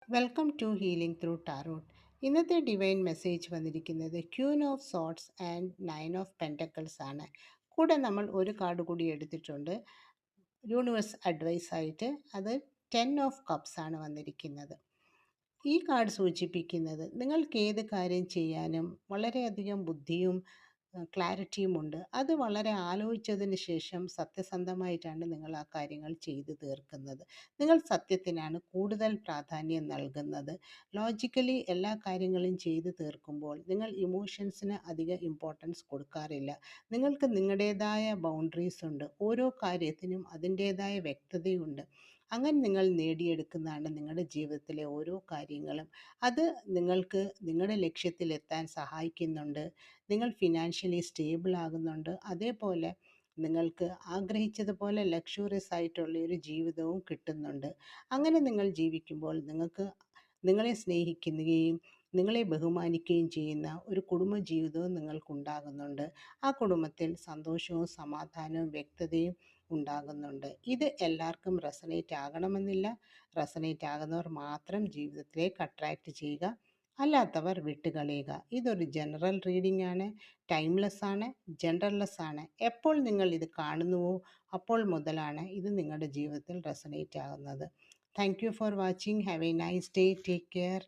Welcome to healing through tarot. ഇന്നത്തെ divine message വന്നിരിക്കുന്നത് queen of sorts and nine of pentacles ആണ്. കൂടെ നമ്മൾ ഒരു കാർഡ് കൂടി എടുത്തിട്ടുണ്ട് യൂണിവേഴ്സ് അഡ്വൈസ് ആയിട്ട്. അത് 10 ഓഫ് കപ്സ് ആണ് വന്നിരിക്കുന്നത്. ഈ കാർഡ് സൂചിപ്പിക്കുന്നത് നിങ്ങൾക്ക് ഏത് കാര്യം ചെയ്യാനും വളരെയധികം ബുദ്ധിയും ക്ലാരിറ്റിയുമുണ്ട്. അത് വളരെ ആലോചിച്ചതിന് ശേഷം സത്യസന്ധമായിട്ടാണ് നിങ്ങൾ ആ കാര്യങ്ങൾ ചെയ്തു തീർക്കുന്നത്. നിങ്ങൾ സത്യത്തിനാണ് കൂടുതൽ പ്രാധാന്യം നൽകുന്നത്. ലോജിക്കലി എല്ലാ കാര്യങ്ങളും ചെയ്തു തീർക്കുമ്പോൾ നിങ്ങൾ ഇമോഷൻസിന് അധികം ഇമ്പോർട്ടൻസ് കൊടുക്കാറില്ല. നിങ്ങൾക്ക് നിങ്ങളുടേതായ ബൗണ്ടറീസ് ഉണ്ട്. ഓരോ കാര്യത്തിനും അതിൻ്റേതായ വ്യക്തതയുണ്ട്. അങ്ങനെ നിങ്ങൾ നേടിയെടുക്കുന്നതാണ് നിങ്ങളുടെ ജീവിതത്തിലെ ഓരോ കാര്യങ്ങളും. അത് നിങ്ങൾക്ക് നിങ്ങളുടെ ലക്ഷ്യത്തിലെത്താൻ സഹായിക്കുന്നുണ്ട്. നിങ്ങൾ ഫിനാൻഷ്യലി സ്റ്റേബിൾ ആകുന്നുണ്ട്. അതേപോലെ നിങ്ങൾക്ക് ആഗ്രഹിച്ചതുപോലെ ലക്ഷറിയസ് ആയിട്ടുള്ള ഒരു ജീവിതവും കിട്ടുന്നുണ്ട്. അങ്ങനെ നിങ്ങൾ ജീവിക്കുമ്പോൾ നിങ്ങൾക്ക് നിങ്ങളെ സ്നേഹിക്കുകയും നിങ്ങളെ ബഹുമാനിക്കുകയും ചെയ്യുന്ന ഒരു കുടുംബ ജീവിതവും നിങ്ങൾക്കുണ്ടാകുന്നുണ്ട്. ആ കുടുംബത്തിൽ സന്തോഷവും സമാധാനവും വ്യക്തതയും ഉണ്ടാകുന്നുണ്ട്. ഇത് എല്ലാവർക്കും റെസനേറ്റ് ആകണമെന്നില്ല. റെസനേറ്റ് ആകുന്നവർ മാത്രം ജീവിതത്തിലേക്ക് അട്രാക്റ്റ് ചെയ്യുക, അല്ലാത്തവർ വിട്ടുകളയുക. ഇതൊരു ജനറൽ റീഡിംഗ് ആണ്. ടൈംലെസ് ആണ്, ജെൻഡർലെസ് ആണ്. എപ്പോൾ നിങ്ങൾ ഇത് കാണുന്നുവോ അപ്പോൾ മുതലാണ് ഇത് നിങ്ങളുടെ ജീവിതത്തിൽ റെസനേറ്റ് ആകുന്നത്. Thank you for watching. Have A nice day. Take care.